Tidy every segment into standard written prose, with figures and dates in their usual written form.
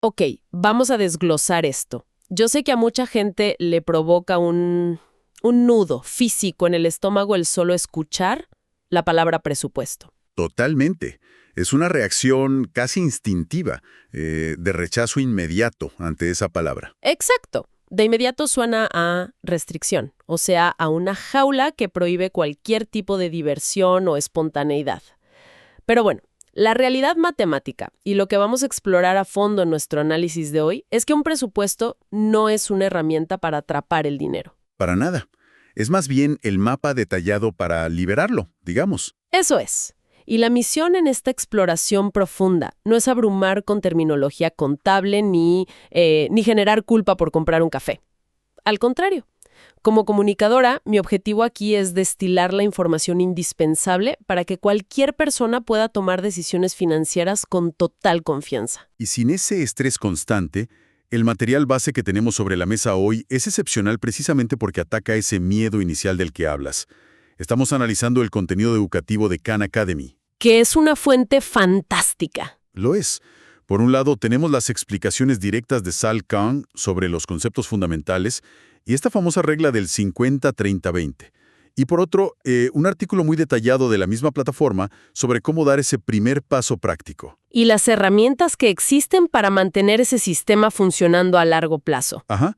Ok, vamos a desglosar esto. Yo sé que a mucha gente le provoca un nudo físico en el estómago el solo escuchar la palabra presupuesto. Totalmente. Es una reacción casi instintiva, de rechazo inmediato ante esa palabra. Exacto. De inmediato suena a restricción, o sea, a una jaula que prohíbe cualquier tipo de diversión o espontaneidad. Pero bueno, la realidad matemática y lo que vamos a explorar a fondo en nuestro análisis de hoy es que un presupuesto no es una herramienta para atrapar el dinero. Para nada. Es más bien el mapa detallado para liberarlo, digamos. Eso es. Y la misión en esta exploración profunda no es abrumar con terminología contable ni generar culpa por comprar un café. Al contrario, como comunicadora, mi objetivo aquí es destilar la información indispensable para que cualquier persona pueda tomar decisiones financieras con total confianza. Y sin ese estrés constante, el material base que tenemos sobre la mesa hoy es excepcional precisamente porque ataca ese miedo inicial del que hablas. Estamos analizando el contenido educativo de Khan Academy. Que es una fuente fantástica. Lo es. Por un lado, tenemos las explicaciones directas de Sal Khan sobre los conceptos fundamentales y esta famosa regla del 50-30-20. Y por otro, un artículo muy detallado de la misma plataforma sobre cómo dar ese primer paso práctico. Y las herramientas que existen para mantener ese sistema funcionando a largo plazo. Ajá.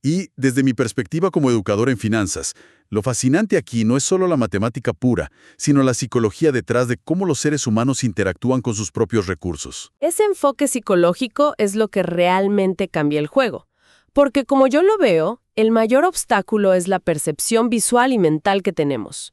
Y desde mi perspectiva como educador en finanzas, lo fascinante aquí no es solo la matemática pura, sino la psicología detrás de cómo los seres humanos interactúan con sus propios recursos. Ese enfoque psicológico es lo que realmente cambia el juego. Porque como yo lo veo, el mayor obstáculo es la percepción visual y mental que tenemos.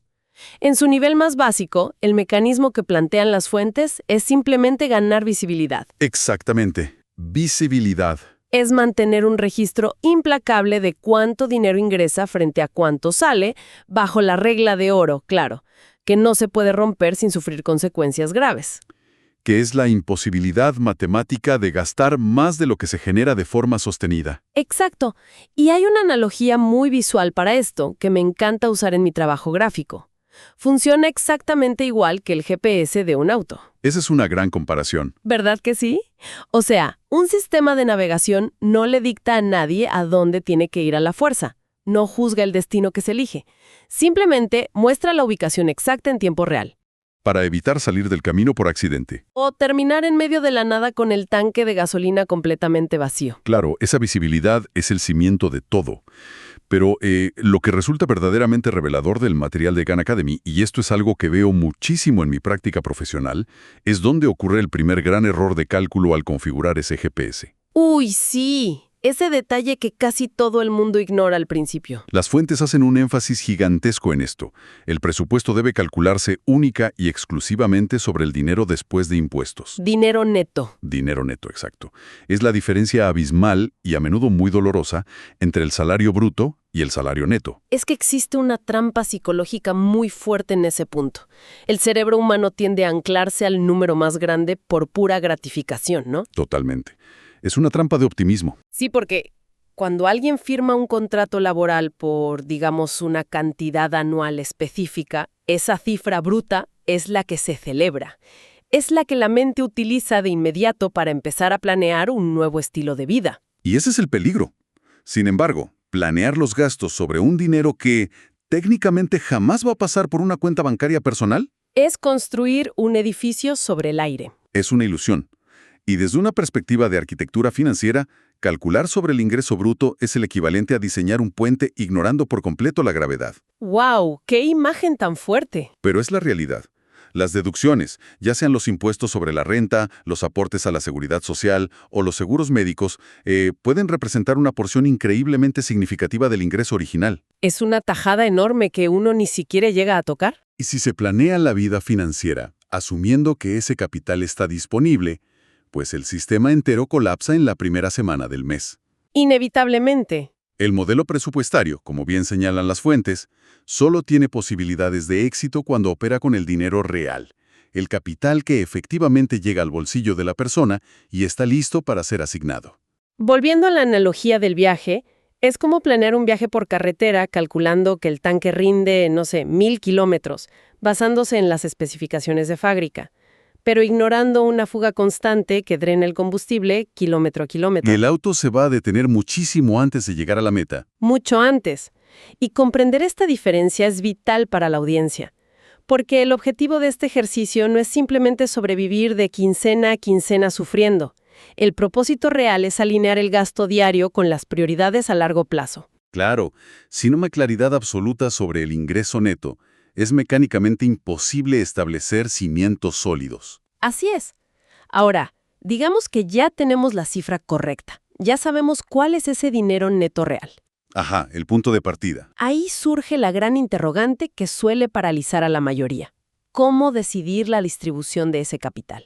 En su nivel más básico, el mecanismo que plantean las fuentes es simplemente ganar visibilidad. Exactamente. Visibilidad. Es mantener un registro implacable de cuánto dinero ingresa frente a cuánto sale, bajo la regla de oro, claro, que no se puede romper sin sufrir consecuencias graves. Que es la imposibilidad matemática de gastar más de lo que se genera de forma sostenida. Exacto. Y hay una analogía muy visual para esto que me encanta usar en mi trabajo gráfico. Funciona exactamente igual que el GPS de un auto. Esa es una gran comparación. ¿Verdad que sí? O sea, un sistema de navegación no le dicta a nadie a dónde tiene que ir a la fuerza. No juzga el destino que se elige. Simplemente muestra la ubicación exacta en tiempo real. Para evitar salir del camino por accidente. O terminar en medio de la nada con el tanque de gasolina completamente vacío. Claro, esa visibilidad es el cimiento de todo. Pero lo que resulta verdaderamente revelador del material de Khan Academy, y esto es algo que veo muchísimo en mi práctica profesional, es dónde ocurre el primer gran error de cálculo al configurar ese GPS. ¡Uy, sí! Ese detalle que casi todo el mundo ignora al principio. Las fuentes hacen un énfasis gigantesco en esto. El presupuesto debe calcularse única y exclusivamente sobre el dinero después de impuestos. Dinero neto. Dinero neto, exacto. Es la diferencia abismal y a menudo muy dolorosa entre el salario bruto y el salario neto. Es que existe una trampa psicológica muy fuerte en ese punto. El cerebro humano tiende a anclarse al número más grande por pura gratificación, ¿no? Totalmente. Es una trampa de optimismo. Sí, porque cuando alguien firma un contrato laboral por, digamos, una cantidad anual específica, esa cifra bruta es la que se celebra. Es la que la mente utiliza de inmediato para empezar a planear un nuevo estilo de vida. Y ese es el peligro. Sin embargo, planear los gastos sobre un dinero que técnicamente jamás va a pasar por una cuenta bancaria personal Es construir un edificio sobre el aire. es una ilusión. Y desde una perspectiva de arquitectura financiera, calcular sobre el ingreso bruto es el equivalente a diseñar un puente ignorando por completo la gravedad. ¡Wow! ¡Qué imagen tan fuerte! Pero es la realidad. Las deducciones, ya sean los impuestos sobre la renta, los aportes a la seguridad social o los seguros médicos, pueden representar una porción increíblemente significativa del ingreso original. Es una tajada enorme que uno ni siquiera llega a tocar. Y si se planea la vida financiera, asumiendo que ese capital está disponible, pues el sistema entero colapsa en la primera semana del mes. Inevitablemente. El modelo presupuestario, como bien señalan las fuentes, solo tiene posibilidades de éxito cuando opera con el dinero real, el capital que efectivamente llega al bolsillo de la persona y está listo para ser asignado. Volviendo a la analogía del viaje, es como planear un viaje por carretera calculando que el tanque rinde, 1000 kilómetros, basándose en las especificaciones de fábrica. pero ignorando una fuga constante que drena el combustible kilómetro a kilómetro. El auto se va a detener muchísimo antes de llegar a la meta. Mucho antes. Y comprender esta diferencia es vital para la audiencia, porque el objetivo de este ejercicio no es simplemente sobrevivir de quincena a quincena sufriendo. El propósito real es alinear el gasto diario con las prioridades a largo plazo. Claro, sin una claridad absoluta sobre el ingreso neto, es mecánicamente imposible establecer cimientos sólidos. Así es. Ahora, digamos que ya tenemos la cifra correcta. Ya sabemos cuál es ese dinero neto real. Ajá, el punto de partida. Ahí surge la gran interrogante que suele paralizar a la mayoría. ¿Cómo decidir la distribución de ese capital?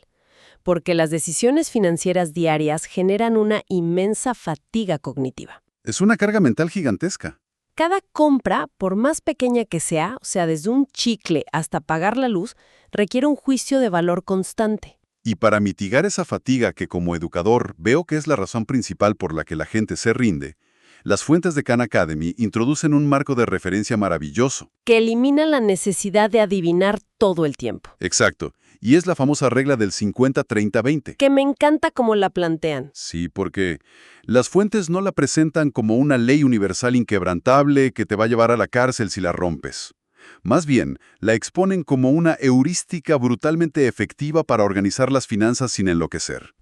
Porque las decisiones financieras diarias generan una inmensa fatiga cognitiva. Es una carga mental gigantesca. Cada compra, por más pequeña que sea, o sea, desde un chicle hasta pagar la luz, requiere un juicio de valor constante. Y para mitigar esa fatiga que como educador veo que es la razón principal por la que la gente se rinde, las fuentes de Khan Academy introducen un marco de referencia maravilloso. Que elimina la necesidad de adivinar todo el tiempo. Exacto. Y es la famosa regla del 50-30-20. Que me encanta cómo la plantean. Sí, porque las fuentes no la presentan como una ley universal inquebrantable que te va a llevar a la cárcel si la rompes. Más bien, la exponen como una heurística brutalmente efectiva para organizar las finanzas sin enloquecer.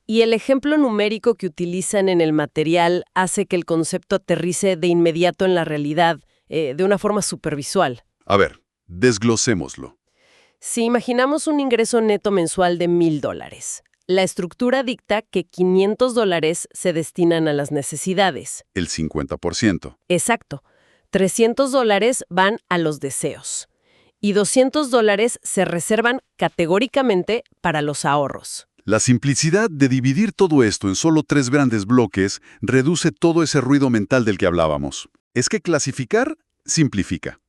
Y el ejemplo numérico que utilizan en el material hace que el concepto aterrice de inmediato en la realidad, de una forma supervisual. A ver, desglosémoslo. Si imaginamos un ingreso neto mensual de $1,000, la estructura dicta que $500 se destinan a las necesidades. El 50%. Exacto. $300 van a los deseos. Y $200 se reservan categóricamente para los ahorros. La simplicidad de dividir todo esto en solo 3 grandes bloques reduce todo ese ruido mental del que hablábamos. Es que clasificar simplifica.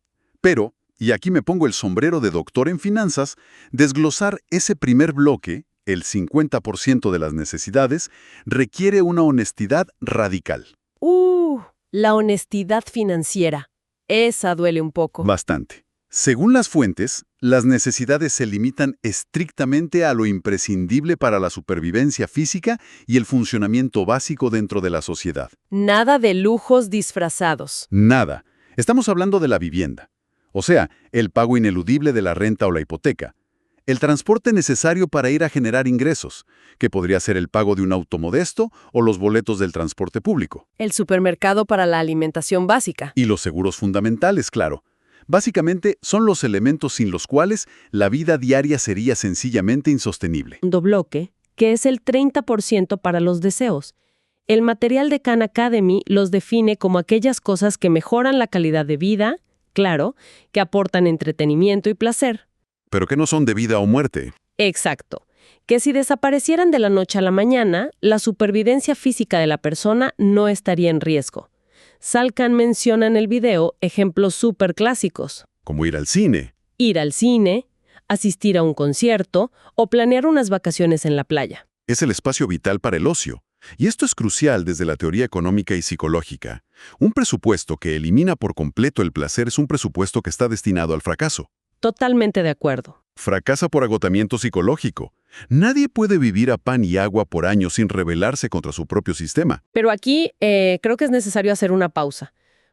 Pero, y aquí me pongo el sombrero de doctor en finanzas, desglosar ese primer bloque, el 50% de las necesidades, requiere una honestidad radical. La honestidad financiera. Esa duele un poco. Bastante. Según las fuentes, las necesidades se limitan estrictamente a lo imprescindible para la supervivencia física y el funcionamiento básico dentro de la sociedad. Nada de lujos disfrazados. Nada. Estamos hablando de la vivienda. O sea, el pago ineludible de la renta o la hipoteca. El transporte necesario para ir a generar ingresos, que podría ser el pago de un auto modesto o los boletos del transporte público. El supermercado para la alimentación básica. Y los seguros fundamentales, claro. Básicamente, son los elementos sin los cuales la vida diaria sería sencillamente insostenible. Un bloque, que es el 30% para los deseos. El material de Khan Academy los define como aquellas cosas que mejoran la calidad de vida, claro, que aportan entretenimiento y placer. Pero que no son de vida o muerte. Exacto. Que si desaparecieran de la noche a la mañana, la supervivencia física de la persona no estaría en riesgo. Sal Khan menciona en el video ejemplos súper clásicos. Como ir al cine. Ir al cine, asistir a un concierto o planear unas vacaciones en la playa. Es el espacio vital para el ocio. Y esto es crucial desde la teoría económica y psicológica. Un presupuesto que elimina por completo el placer es un presupuesto que está destinado al fracaso. Totalmente de acuerdo. Fracasa por agotamiento psicológico. Nadie puede vivir a pan y agua por años sin rebelarse contra su propio sistema. Pero aquí creo que es necesario hacer una pausa,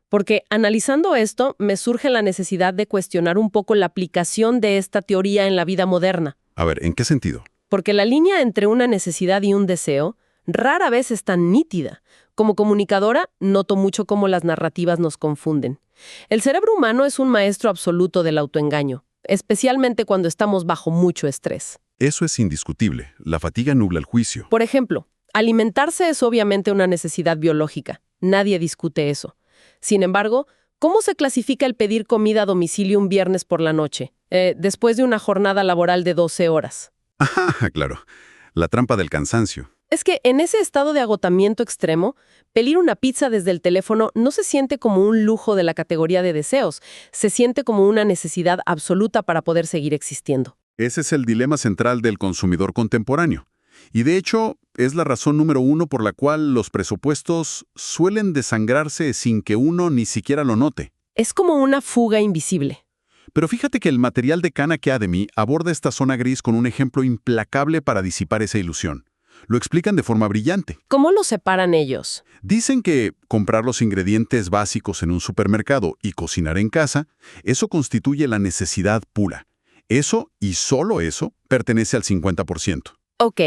porque analizando esto me surge la necesidad de cuestionar un poco la aplicación de esta teoría en la vida moderna. A ver, ¿en qué sentido? Porque la línea entre una necesidad y un deseo rara vez es tan nítida. Como comunicadora, noto mucho cómo las narrativas nos confunden. El cerebro humano es un maestro absoluto del autoengaño, especialmente cuando estamos bajo mucho estrés. Eso es indiscutible. La fatiga nubla el juicio. Por ejemplo, alimentarse es obviamente una necesidad biológica. Nadie discute eso. Sin embargo, ¿cómo se clasifica el pedir comida a domicilio un viernes por la noche, después de una jornada laboral de 12 horas? Ajá, claro. La trampa del cansancio. Es que en ese estado de agotamiento extremo, pedir una pizza desde el teléfono no se siente como un lujo de la categoría de deseos, se siente como una necesidad absoluta para poder seguir existiendo. Ese es el dilema central del consumidor contemporáneo. Y de hecho, es la razón número 1 por la cual los presupuestos suelen desangrarse sin que uno ni siquiera lo note. Es como una fuga invisible. Pero fíjate que el material de Khan Academy aborda esta zona gris con un ejemplo implacable para disipar esa ilusión. Lo explican de forma brillante. ¿Cómo lo separan ellos? Dicen que comprar los ingredientes básicos en un supermercado y cocinar en casa, eso constituye la necesidad pura. Eso, y solo eso, pertenece al 50%. Ok.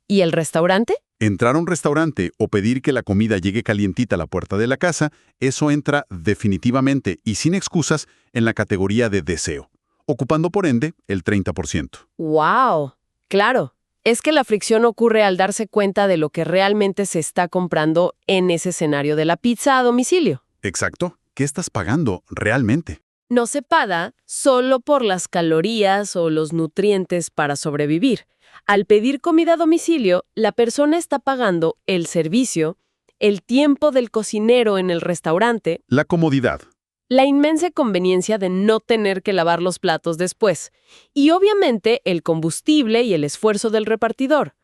¿Y el restaurante? Entrar a un restaurante o pedir que la comida llegue calientita a la puerta de la casa, eso entra definitivamente y sin excusas en la categoría de deseo, ocupando por ende el 30%. ¡Wow! Claro. Es que la fricción ocurre al darse cuenta de lo que realmente se está comprando en ese escenario de la pizza a domicilio. Exacto. ¿Qué estás pagando realmente? No se paga solo por las calorías o los nutrientes para sobrevivir. Al pedir comida a domicilio, la persona está pagando el servicio, el tiempo del cocinero en el restaurante, La comodidad. la inmensa conveniencia de no tener que lavar los platos después, y obviamente el combustible y el esfuerzo del repartidor.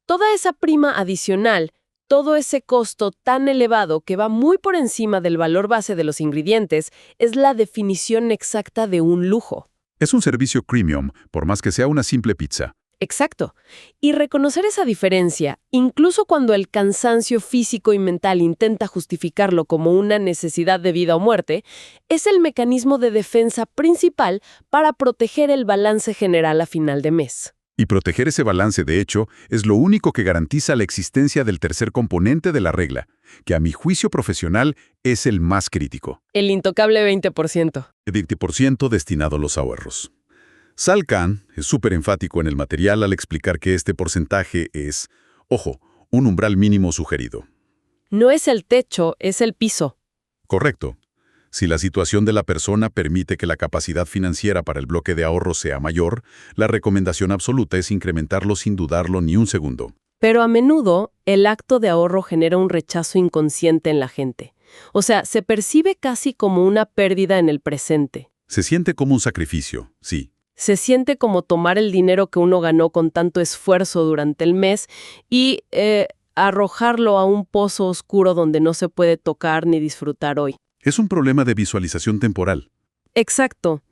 Toda esa prima adicional, todo ese costo tan elevado que va muy por encima del valor base de los ingredientes, es la definición exacta de un lujo. Es un servicio premium, por más que sea una simple pizza. Exacto. Y reconocer esa diferencia, incluso cuando el cansancio físico y mental intenta justificarlo como una necesidad de vida o muerte, es el mecanismo de defensa principal para proteger el balance general a final de mes. Y proteger ese balance, de hecho, es lo único que garantiza la existencia del tercer componente de la regla, que a mi juicio profesional es el más crítico. El intocable 20%. El 20% destinado a los ahorros. Sal Khan es súper enfático en el material al explicar que este porcentaje es, ojo, un umbral mínimo sugerido. No es el techo, es el piso. Correcto. Si la situación de la persona permite que la capacidad financiera para el bloque de ahorro sea mayor, la recomendación absoluta es incrementarlo sin dudarlo ni un segundo. Pero a menudo, el acto de ahorro genera un rechazo inconsciente en la gente. O sea, se percibe casi como una pérdida en el presente. Se siente como un sacrificio, sí. Se siente como tomar el dinero que uno ganó con tanto esfuerzo durante el mes y arrojarlo a un pozo oscuro donde no se puede tocar ni disfrutar hoy. Es un problema de visualización temporal. Exacto.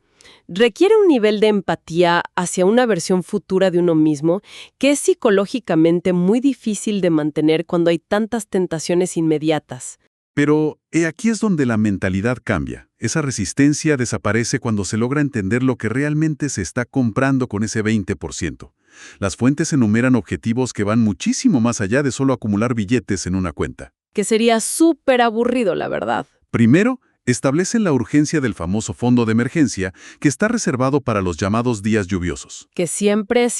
Requiere un nivel de empatía hacia una versión futura de uno mismo que es psicológicamente muy difícil de mantener cuando hay tantas tentaciones inmediatas. Pero aquí es donde la mentalidad cambia. Esa resistencia desaparece cuando se logra entender lo que realmente se está comprando con ese 20%. Las fuentes enumeran objetivos que van muchísimo más allá de solo acumular billetes en una cuenta. Que sería súper aburrido, la verdad. Primero, establecen la urgencia del famoso fondo de emergencia que está reservado para los llamados días lluviosos. Que siempre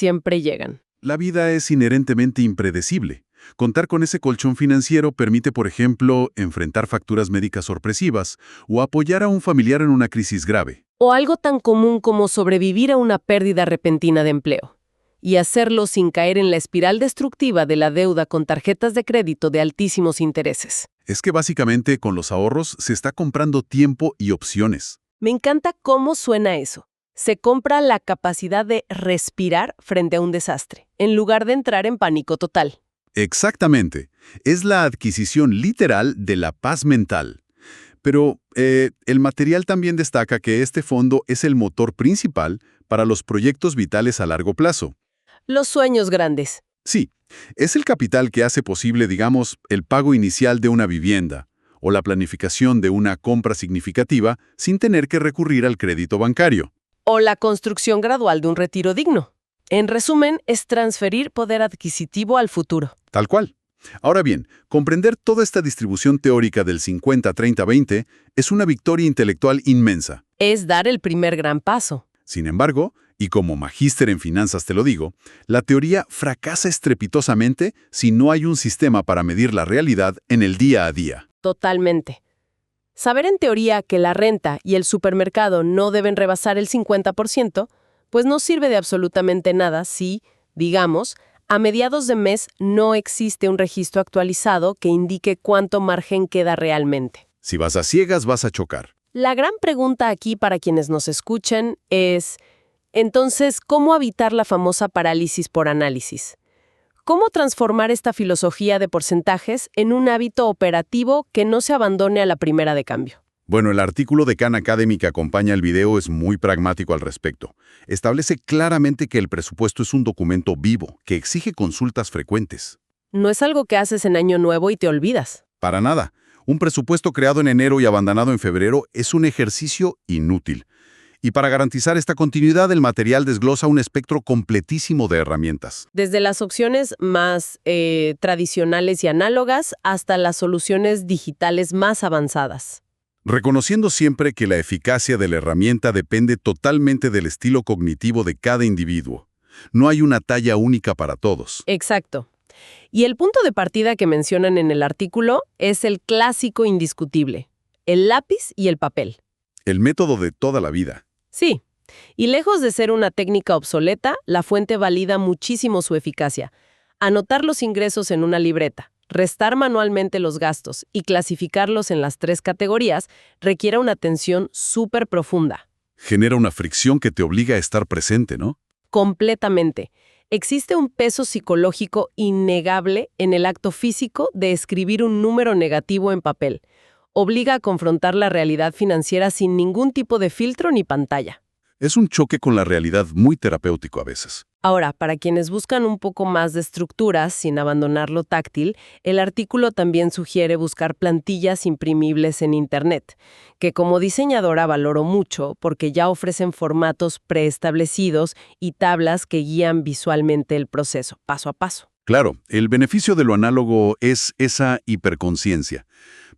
llegan. La vida es inherentemente impredecible. Contar con ese colchón financiero permite, por ejemplo, enfrentar facturas médicas sorpresivas o apoyar a un familiar en una crisis grave. O algo tan común como sobrevivir a una pérdida repentina de empleo. Y hacerlo sin caer en la espiral destructiva de la deuda con tarjetas de crédito de altísimos intereses. Es que básicamente con los ahorros se está comprando tiempo y opciones. Me encanta cómo suena eso. Se compra la capacidad de respirar frente a un desastre, en lugar de entrar en pánico total. Exactamente. Es la adquisición literal de la paz mental. Pero el material también destaca que este fondo es el motor principal para los proyectos vitales a largo plazo. Los sueños grandes. Sí, es el capital que hace posible, digamos, el pago inicial de una vivienda o la planificación de una compra significativa sin tener que recurrir al crédito bancario. O la construcción gradual de un retiro digno. En resumen, es transferir poder adquisitivo al futuro. Tal cual. Ahora bien, comprender toda esta distribución teórica del 50-30-20 es una victoria intelectual inmensa. Es dar el primer gran paso. Sin embargo, y como magíster en finanzas te lo digo, la teoría fracasa estrepitosamente si no hay un sistema para medir la realidad en el día a día. Totalmente. Saber en teoría que la renta y el supermercado no deben rebasar el 50%, pues no sirve de absolutamente nada si, digamos, a mediados de mes no existe un registro actualizado que indique cuánto margen queda realmente. Si vas a ciegas, vas a chocar. La gran pregunta aquí para quienes nos escuchen es, entonces, ¿cómo evitar la famosa parálisis por análisis? ¿Cómo transformar esta filosofía de porcentajes en un hábito operativo que no se abandone a la primera de cambio? Bueno, el artículo de Khan Academy que acompaña el video es muy pragmático al respecto. Establece claramente que el presupuesto es un documento vivo, que exige consultas frecuentes. No es algo que haces en Año Nuevo y te olvidas. Para nada. Un presupuesto creado en enero y abandonado en febrero es un ejercicio inútil. Y para garantizar esta continuidad, el material desglosa un espectro completísimo de herramientas. Desde las opciones más tradicionales y análogas hasta las soluciones digitales más avanzadas. Reconociendo siempre que la eficacia de la herramienta depende totalmente del estilo cognitivo de cada individuo. No hay una talla única para todos. Exacto. Y el punto de partida que mencionan en el artículo es el clásico indiscutible, el lápiz y el papel. El método de toda la vida. Sí, y lejos de ser una técnica obsoleta, la fuente valida muchísimo su eficacia. Anotar los ingresos en una libreta, restar manualmente los gastos y clasificarlos en las 3 categorías requiere una atención súper profunda. Genera una fricción que te obliga a estar presente, ¿no? Completamente. Existe un peso psicológico innegable en el acto físico de escribir un número negativo en papel. Obliga a confrontar la realidad financiera sin ningún tipo de filtro ni pantalla. Es un choque con la realidad muy terapéutico a veces. Ahora, para quienes buscan un poco más de estructuras sin abandonar lo táctil, el artículo también sugiere buscar plantillas imprimibles en Internet, que como diseñadora valoro mucho porque ya ofrecen formatos preestablecidos y tablas que guían visualmente el proceso, paso a paso. Claro, el beneficio de lo análogo es esa hiperconciencia,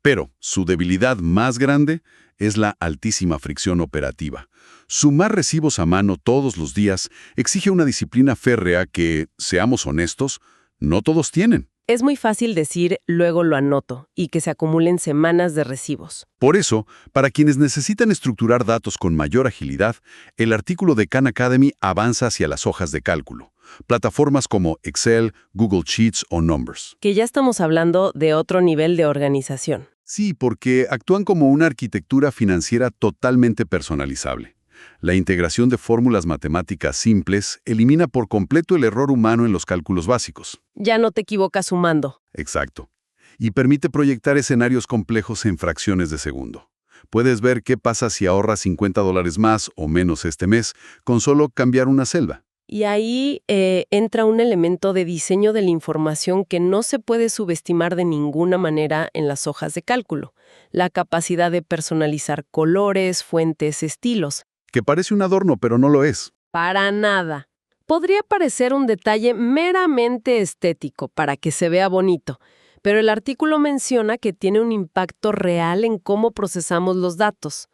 pero su debilidad más grande es la altísima fricción operativa. Sumar recibos a mano todos los días exige una disciplina férrea que, seamos honestos, no todos tienen. Es muy fácil decir, luego lo anoto, y que se acumulen semanas de recibos. Por eso, para quienes necesitan estructurar datos con mayor agilidad, el artículo de Khan Academy avanza hacia las hojas de cálculo. Plataformas como Excel, Google Sheets o Numbers. Que ya estamos hablando de otro nivel de organización. Sí, porque actúan como una arquitectura financiera totalmente personalizable. La integración de fórmulas matemáticas simples elimina por completo el error humano en los cálculos básicos. Ya no te equivocas sumando. Exacto. Y permite proyectar escenarios complejos en fracciones de segundo. Puedes ver qué pasa si ahorras $50 más o menos este mes con solo cambiar una celda. Y ahí entra un elemento de diseño de la información que no se puede subestimar de ninguna manera en las hojas de cálculo. La capacidad de personalizar colores, fuentes, estilos. Que parece un adorno, pero no lo es. Para nada. Podría parecer un detalle meramente estético para que se vea bonito, pero el artículo menciona que tiene un impacto real en cómo procesamos los datos.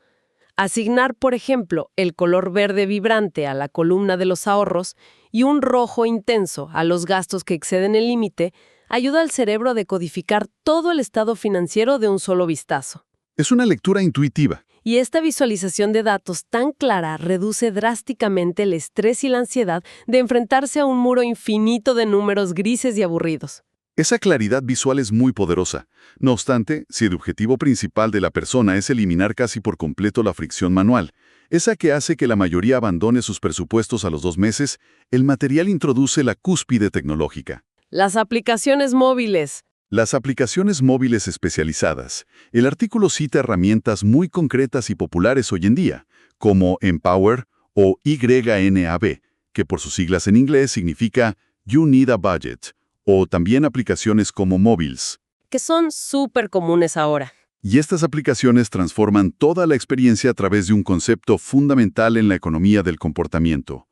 Asignar, por ejemplo, el color verde vibrante a la columna de los ahorros y un rojo intenso a los gastos que exceden el límite ayuda al cerebro a decodificar todo el estado financiero de un solo vistazo. Es una lectura intuitiva. Y esta visualización de datos tan clara reduce drásticamente el estrés y la ansiedad de enfrentarse a un muro infinito de números grises y aburridos. Esa claridad visual es muy poderosa. No obstante, si el objetivo principal de la persona es eliminar casi por completo la fricción manual, esa que hace que la mayoría abandone sus presupuestos a los 2 meses, el material introduce la cúspide tecnológica. Las aplicaciones móviles. Las aplicaciones móviles especializadas. El artículo cita herramientas muy concretas y populares hoy en día, como Empower o YNAB, que por sus siglas en inglés significa You Need a Budget, o también aplicaciones como Mobiles, Que son súper comunes ahora. Y estas aplicaciones transforman toda la experiencia a través de un concepto fundamental en la economía del comportamiento: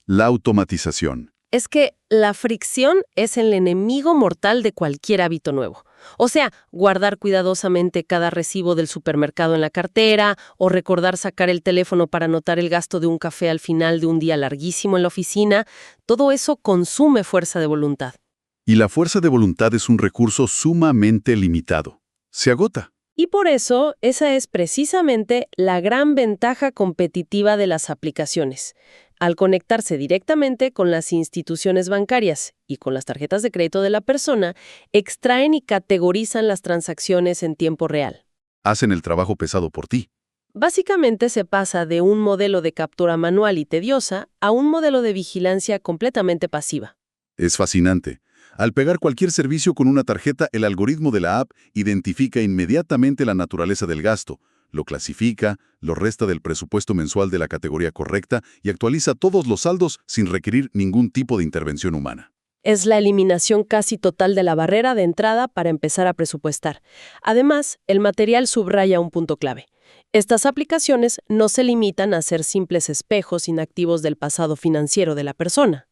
la automatización. Es que la fricción es el enemigo mortal de cualquier hábito nuevo. O sea, guardar cuidadosamente cada recibo del supermercado en la cartera o recordar sacar el teléfono para anotar el gasto de un café al final de un día larguísimo en la oficina, todo eso consume fuerza de voluntad. Y la fuerza de voluntad es un recurso sumamente limitado. Se agota. Y por eso, esa es precisamente la gran ventaja competitiva de las aplicaciones. Al conectarse directamente con las instituciones bancarias y con las tarjetas de crédito de la persona, extraen y categorizan las transacciones en tiempo real. Hacen el trabajo pesado por ti. Básicamente se pasa de un modelo de captura manual y tediosa a un modelo de vigilancia completamente pasiva. Es fascinante. Al pegar cualquier servicio con una tarjeta, el algoritmo de la app identifica inmediatamente la naturaleza del gasto, lo clasifica, lo resta del presupuesto mensual de la categoría correcta y actualiza todos los saldos sin requerir ningún tipo de intervención humana. Es la eliminación casi total de la barrera de entrada para empezar a presupuestar. Además, el material subraya un punto clave. Estas aplicaciones no se limitan a ser simples espejos inactivos del pasado financiero de la persona.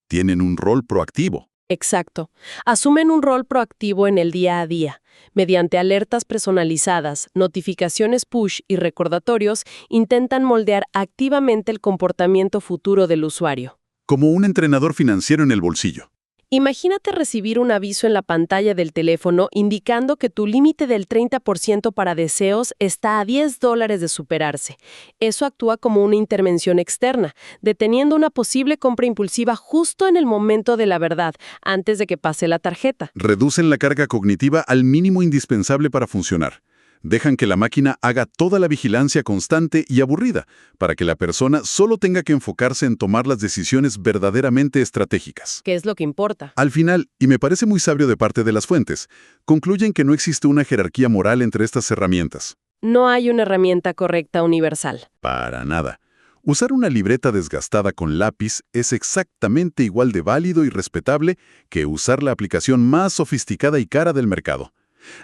Tienen un rol proactivo. Exacto. Asumen un rol proactivo en el día a día. Mediante alertas personalizadas, notificaciones push y recordatorios, intentan moldear activamente el comportamiento futuro del usuario. Como un entrenador financiero en el bolsillo. Imagínate recibir un aviso en la pantalla del teléfono indicando que tu límite del 30% para deseos está a $10 de superarse. Eso actúa como una intervención externa, deteniendo una posible compra impulsiva justo en el momento de la verdad, antes de que pase la tarjeta. Reducen la carga cognitiva al mínimo indispensable para funcionar. Dejan que la máquina haga toda la vigilancia constante y aburrida, para que la persona solo tenga que enfocarse en tomar las decisiones verdaderamente estratégicas. ¿Qué es lo que importa? Al final, y me parece muy sabio de parte de las fuentes, concluyen que no existe una jerarquía moral entre estas herramientas. No hay una herramienta correcta universal. Para nada. Usar una libreta desgastada con lápiz es exactamente igual de válido y respetable que usar la aplicación más sofisticada y cara del mercado.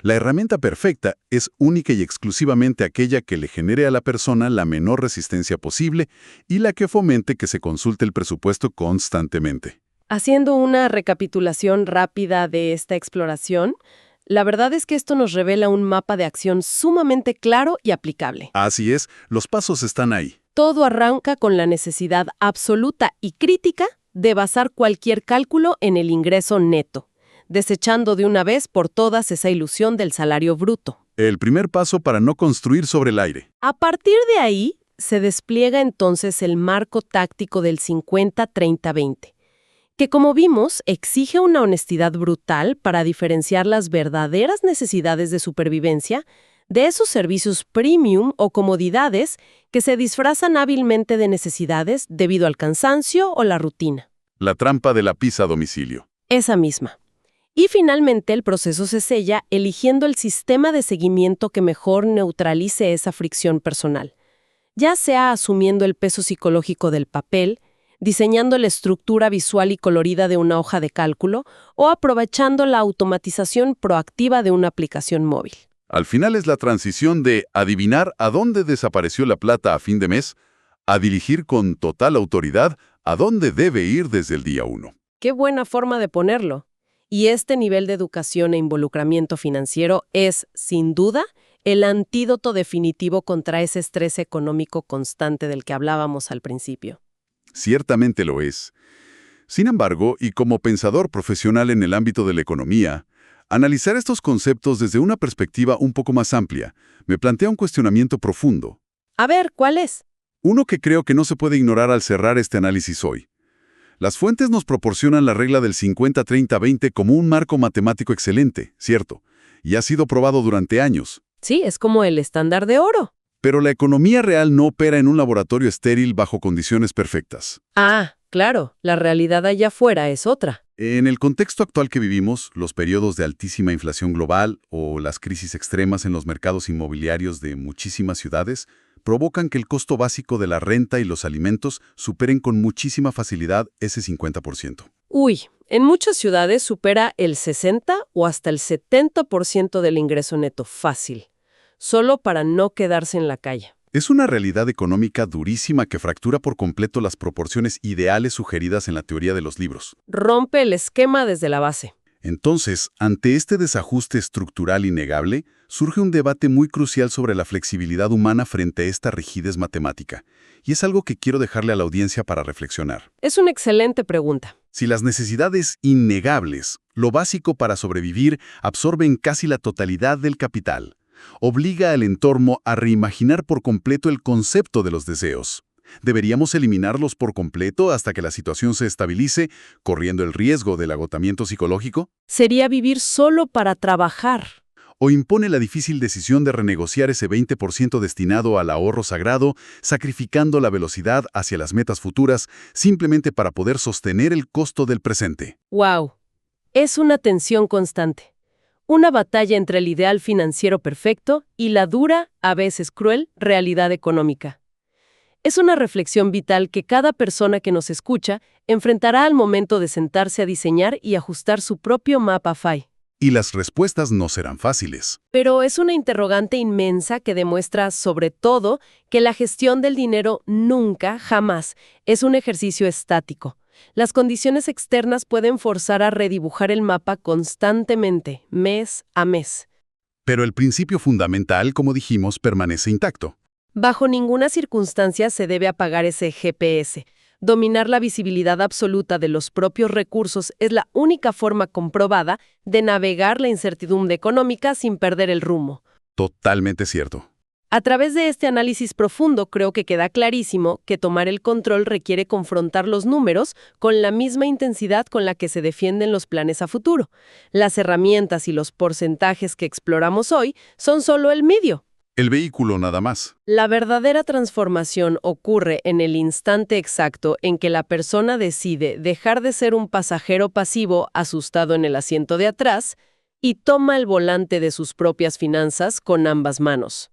La herramienta perfecta es única y exclusivamente aquella que le genere a la persona la menor resistencia posible y la que fomente que se consulte el presupuesto constantemente. Haciendo una recapitulación rápida de esta exploración, la verdad es que esto nos revela un mapa de acción sumamente claro y aplicable. Así es, los pasos están ahí. Todo arranca con la necesidad absoluta y crítica de basar cualquier cálculo en el ingreso neto, desechando de una vez por todas esa ilusión del salario bruto. El primer paso para no construir sobre el aire. A partir de ahí, se despliega entonces el marco táctico del 50-30-20, que como vimos, exige una honestidad brutal para diferenciar las verdaderas necesidades de supervivencia de esos servicios premium o comodidades que se disfrazan hábilmente de necesidades debido al cansancio o la rutina. La trampa de la pizza a domicilio. Esa misma. Y finalmente el proceso se sella eligiendo el sistema de seguimiento que mejor neutralice esa fricción personal, ya sea asumiendo el peso psicológico del papel, diseñando la estructura visual y colorida de una hoja de cálculo o aprovechando la automatización proactiva de una aplicación móvil. Al final es la transición de adivinar a dónde desapareció la plata a fin de mes a dirigir con total autoridad a dónde debe ir desde el día 1. Qué buena forma de ponerlo. Y este nivel de educación e involucramiento financiero es, sin duda, el antídoto definitivo contra ese estrés económico constante del que hablábamos al principio. Ciertamente lo es. Sin embargo, y como pensador profesional en el ámbito de la economía, analizar estos conceptos desde una perspectiva un poco más amplia me plantea un cuestionamiento profundo. A ver, ¿cuál es? Uno que creo que no se puede ignorar al cerrar este análisis hoy. Las fuentes nos proporcionan la regla del 50-30-20 como un marco matemático excelente, ¿cierto? Y ha sido probado durante años. Sí, es como el estándar de oro. Pero la economía real no opera en un laboratorio estéril bajo condiciones perfectas. Ah, claro, la realidad allá afuera es otra. En el contexto actual que vivimos, los periodos de altísima inflación global o las crisis extremas en los mercados inmobiliarios de muchísimas ciudades provocan que el costo básico de la renta y los alimentos superen con muchísima facilidad ese 50%. Uy, en muchas ciudades supera el 60 o hasta el 70% del ingreso neto fácil, solo para no quedarse en la calle. Es una realidad económica durísima que fractura por completo las proporciones ideales sugeridas en la teoría de los libros. Rompe el esquema desde la base. Entonces, ante este desajuste estructural innegable, surge un debate muy crucial sobre la flexibilidad humana frente a esta rigidez matemática, y es algo que quiero dejarle a la audiencia para reflexionar. Es una excelente pregunta. Si las necesidades innegables, lo básico para sobrevivir, absorben casi la totalidad del capital, obliga al entorno a reimaginar por completo el concepto de los deseos. ¿Deberíamos eliminarlos por completo hasta que la situación se estabilice, corriendo el riesgo del agotamiento psicológico? Sería vivir solo para trabajar. ¿O impone la difícil decisión de renegociar ese 20% destinado al ahorro sagrado, sacrificando la velocidad hacia las metas futuras simplemente para poder sostener el costo del presente? ¡Wow! Es una tensión constante. Una batalla entre el ideal financiero perfecto y la dura, a veces cruel, realidad económica. Es una reflexión vital que cada persona que nos escucha enfrentará al momento de sentarse a diseñar y ajustar su propio mapa FI. Y las respuestas no serán fáciles. Pero es una interrogante inmensa que demuestra, sobre todo, que la gestión del dinero nunca, jamás, es un ejercicio estático. Las condiciones externas pueden forzar a redibujar el mapa constantemente, mes a mes. Pero el principio fundamental, como dijimos, permanece intacto. Bajo ninguna circunstancia se debe apagar ese GPS. Dominar la visibilidad absoluta de los propios recursos es la única forma comprobada de navegar la incertidumbre económica sin perder el rumbo. Totalmente cierto. A través de este análisis profundo creo que queda clarísimo que tomar el control requiere confrontar los números con la misma intensidad con la que se defienden los planes a futuro. Las herramientas y los porcentajes que exploramos hoy son solo el medio. El vehículo nada más. La verdadera transformación ocurre en el instante exacto en que la persona decide dejar de ser un pasajero pasivo asustado en el asiento de atrás y toma el volante de sus propias finanzas con ambas manos.